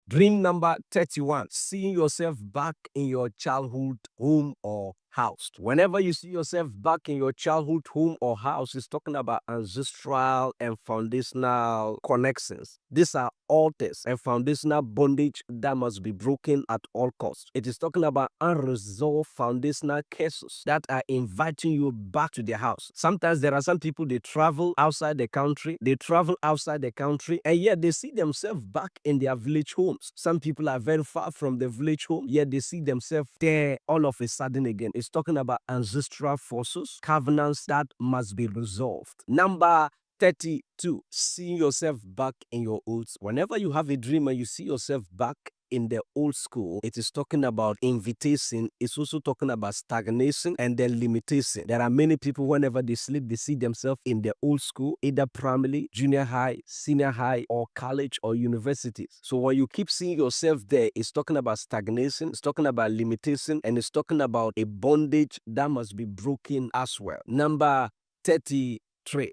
Dream number 31, seeing yourself back in your childhood home or house. Whenever you see yourself back in your childhood home or house, it's talking about ancestral and foundational connections. These are altars and foundational bondage that must be broken at all costs. It is talking about unresolved foundational cases that are inviting you back to their house. Sometimes there are some people, they travel outside the country, and yet they see themselves back in their village homes. Some people are very far from the village home, yet they see themselves there all of a sudden again. It's talking about ancestral forces, covenants that must be resolved. Number 32, seeing yourself back in your old. Whenever you have a dream and you see yourself back in the old school, it is talking about invitation. It's also talking about stagnation and then limitation. There are many people, whenever they sleep, they see themselves in the old school, either primary, junior high, senior high, or college or universities. So when you keep seeing yourself there, it's talking about stagnation, it's talking about limitation, and it's talking about a bondage that must be broken as well. Number 30,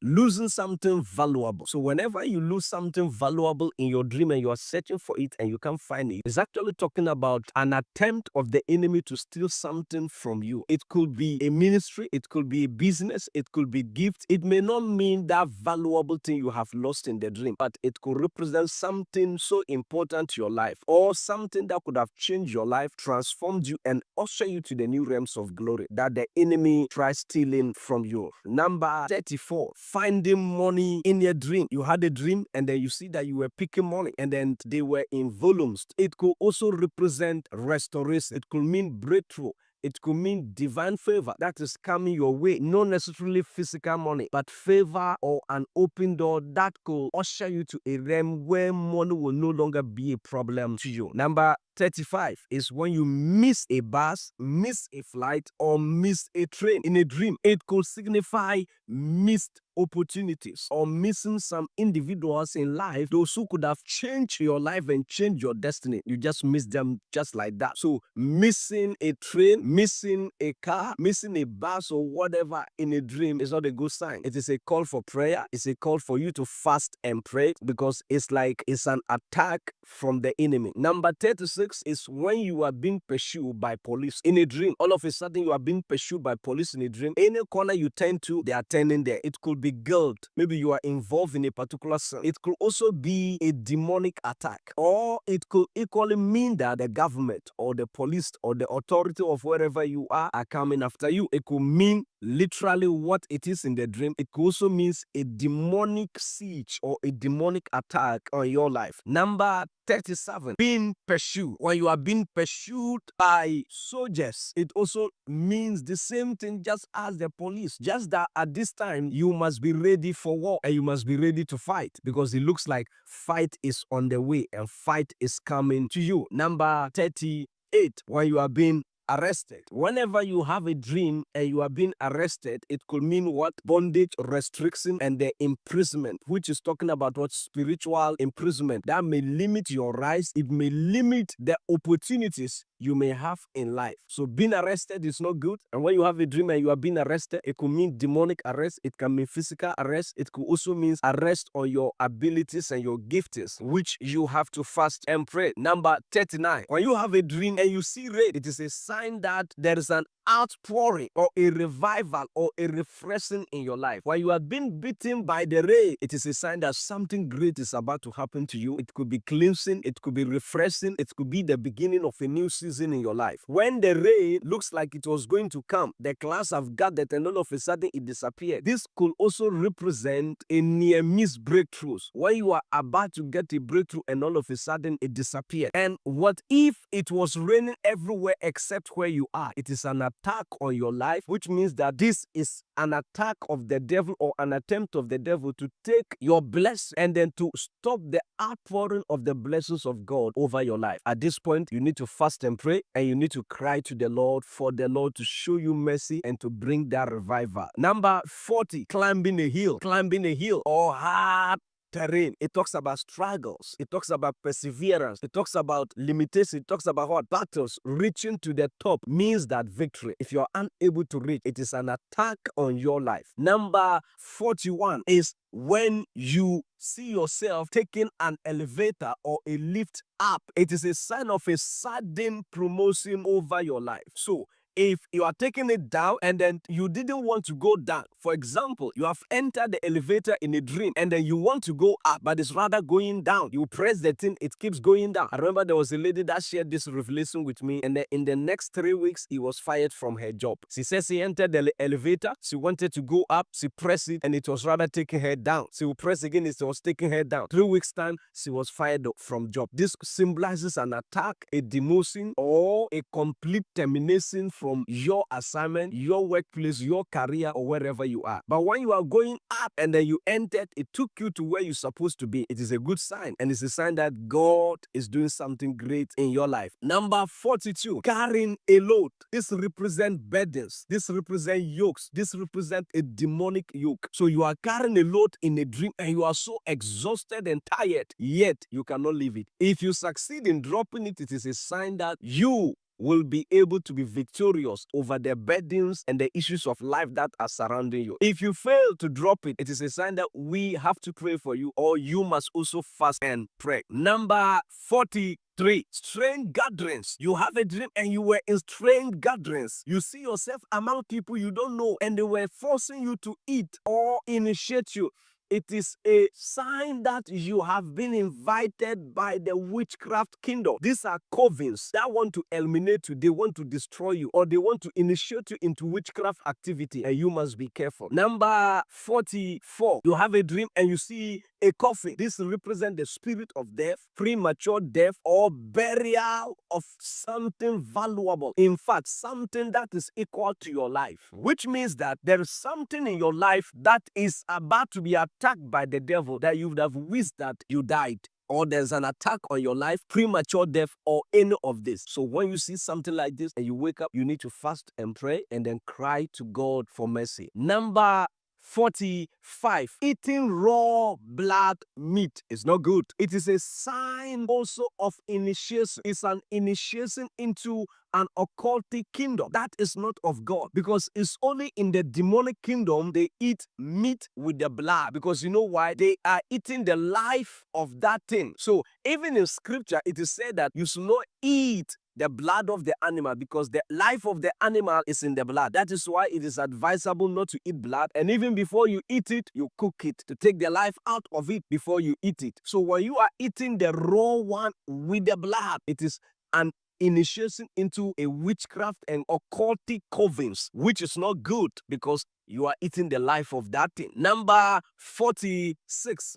losing something valuable. So whenever you lose something valuable in your dream and you are searching for it and you can't find it, it's actually talking about an attempt of the enemy to steal something from you. It could be a ministry, it could be a business, it could be gift. It may not mean that valuable thing you have lost in the dream, but it could represent something so important to your life, or something that could have changed your life, transformed you, and usher you to the new realms of glory that the enemy tries stealing from you. Number 34, finding money in your dream. You had a dream and then you see that you were picking money and then they were in volumes. It could also represent restoration. It could mean breakthrough. It could mean divine favor that is coming your way. Not necessarily physical money, but favor or an open door that could usher you to a realm where money will no longer be a problem to you. Number 35 is when you miss a bus, miss a flight, or miss a train in a dream. It could signify missed opportunities or missing some individuals in life, those who could have changed your life and changed your destiny. You just miss them just like that. So missing a train, missing a car, missing a bus or whatever in a dream is not a good sign. It is a call for prayer. It's a call for you to fast and pray, because it's like it's an attack from the enemy. Number 36 is when you are being pursued by police in a dream. All of a sudden you are being pursued by police in a dream. Any corner you turn to, they are turning there. It could be guilt. Maybe you are involved in a particular sin. It could also be a demonic attack, or it could equally mean that the government or the police or the authority of wherever you are coming after you. It could mean literally what it is in the dream. It could also means a demonic siege or a demonic attack on your life. Number 37, being pursued. When you are being pursued by soldiers, it also means the same thing just as the police. Just that at this time, you must be ready for war and you must be ready to fight, because it looks like fight is on the way and fight is coming to you. Number 38, when you are being arrested. Whenever you have a dream and you are being arrested, it could mean what? Bondage, restriction, and the imprisonment, which is talking about what? Spiritual imprisonment. That may limit your rise. It may limit the opportunities you may have in life. So being arrested is not good. And when you have a dream and you are being arrested, it could mean demonic arrest. It can mean physical arrest. It could also mean arrest on your abilities and your giftings, which you have to fast and pray. Number 39, when you have a dream and you see rain, it is a sign that there is an outpouring or a revival or a refreshing in your life. When you are being beaten by the rain, it is a sign that something great is about to happen to you. It could be cleansing, it could be refreshing, it could be the beginning of a new season in your life. When the rain looks like it was going to come, the clouds have gathered and all of a sudden it disappeared. This could also represent a near miss breakthroughs. When you are about to get a breakthrough and all of a sudden it disappeared. And what if it was raining everywhere except where you are? It is an attack on your life, which means that this is an attack of the devil or an attempt of the devil to take your blessing and then to stop the outpouring of the blessings of God over your life. At this point, you need to fast and pray and you need to cry to the Lord for the Lord to show you mercy and to bring that revival. Number 40, climbing a hill or hard terrain. It talks about struggles. It talks about perseverance. It talks about limitation. It talks about what? Battles. Reaching to the top means that victory. If you're unable to reach, it is an attack on your life. Number 41 is when you see yourself taking an elevator or a lift up. It is a sign of a sudden promotion over your life. So if you are taking it down and then you didn't want to go down, for example, you have entered the elevator in a dream and then you want to go up, but it's rather going down. You press the thing, it keeps going down. I remember there was a lady that shared this revelation with me, and then in the next 3 weeks, he was fired from her job. She says she entered the elevator, she wanted to go up, she pressed it, and it was rather taking her down. She will press again, it was taking her down. 3 weeks time, she was fired from job. This symbolizes an attack, a demotion, or a complete termination from your assignment, your workplace, your career, or wherever you are. But when you are going up and then you entered, it took you to where you're supposed to be. It is a good sign, and it's a sign that God is doing something great in your life. Number 42, carrying a load. This represents burdens. This represents yokes. This represents a demonic yoke. So you are carrying a load in a dream and you are so exhausted and tired, yet you cannot leave it. If you succeed in dropping it, it is a sign that you will be able to be victorious over the burdens and the issues of life that are surrounding you. If you fail to drop it, it is a sign that we have to pray for you, or you must also fast and pray. Number 43, strange gatherings. You have a dream and you were in strange gatherings. You see yourself among people you don't know and they were forcing you to eat or initiate you. It is a sign that you have been invited by the witchcraft kingdom. These are covens that want to eliminate you, they want to destroy you, or they want to initiate you into witchcraft activity, and you must be careful. Number 44, you have a dream and you see a coffin. This represents the spirit of death, premature death, or burial of something valuable. In fact, something that is equal to your life, which means that there is something in your life that is about to be attacked by the devil that you would have wished that you died, or there's an attack on your life, premature death, or any of this. So when you see something like this and you wake up, you need to fast and pray and then cry to God for mercy. Number 45, eating raw black meat is not good. It is a sign also of initiation. It's an initiation into an occultic kingdom that is not of God, because it's only in the demonic kingdom they eat meat with the blood, because you know why? They are eating the life of that thing. So even in scripture it is said that you should not eat the blood of the animal, because the life of the animal is in the blood. That is why it is advisable not to eat blood, and even before you eat it, you cook it to take the life out of it before you eat it. So when you are eating the raw one with the blood, it is an initiation into a witchcraft and occultic covens, which is not good, because you are eating the life of that thing. Number 46,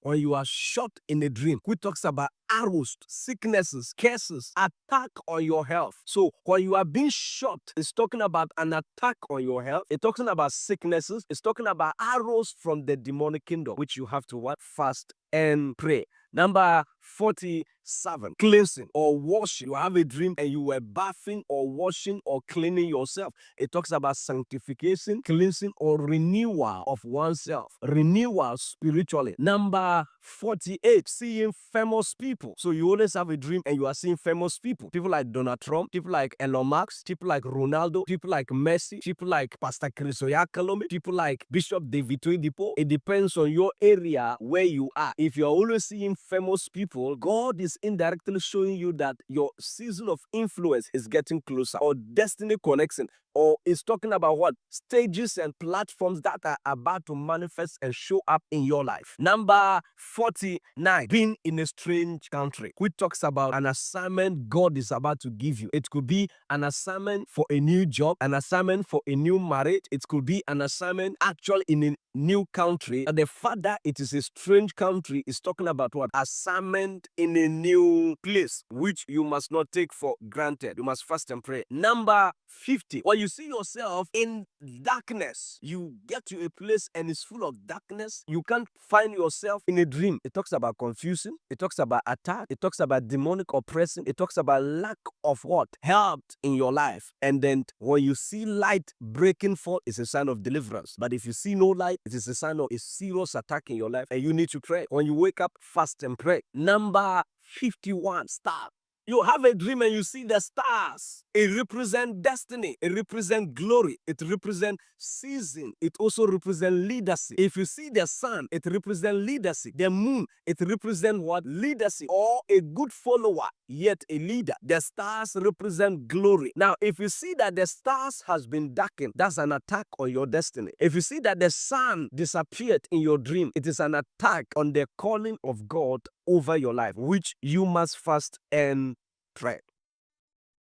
when you are shot in a dream, which talks about arrows, sicknesses, curses, attack on your health. So when you are being shot, it's talking about an attack on your health. It's talking about sicknesses. It's talking about arrows from the demonic kingdom, which you have to what? Fast and pray. Number 47, cleansing or washing. You have a dream and you were bathing or washing or cleaning yourself. It talks about sanctification, cleansing, or renewal of oneself. Renewal spiritually. Number 48, seeing famous people. So you always have a dream and you are seeing famous people. People like Donald Trump, people like Elon Musk, people like Ronaldo, people like Messi, people like Pastor Chris Oyakhilome, people like Bishop David Oyedepo. It depends on your area where you are. If you're always seeing famous people, God is indirectly showing you that your season of influence is getting closer, or destiny connection, or is talking about what? Stages and platforms that are about to manifest and show up in your life. Number 49, being in a strange country, which talks about an assignment God is about to give you. It could be an assignment for a new job, an assignment for a new marriage. It could be an assignment actually in a new country. And the fact that it is a strange country entry is talking about what? Assignment in a new place, which you must not take for granted. You must fast and pray. Number 50, when you see yourself in darkness, you get to a place and it's full of darkness, you can't find yourself in a dream. It talks about confusion, it talks about attack, it talks about demonic oppression, it talks about lack of what? Help in your life. And then when you see light breaking forth, it's a sign of deliverance. But if you see no light, it is a sign of a serious attack in your life, and you need to pray. When you wake up, fast and pray. Number 51, start. You have a dream and you see the stars. It represents destiny. It represents glory. It represents season. It also represents leadership. If you see the sun, it represents leadership. The moon, it represents what? Leadership, or a good follower, yet a leader. The stars represent glory. Now, if you see that the stars has been darkened, that's an attack on your destiny. If you see that the sun disappeared in your dream, it is an attack on the calling of God over your life, which you must fast and pray.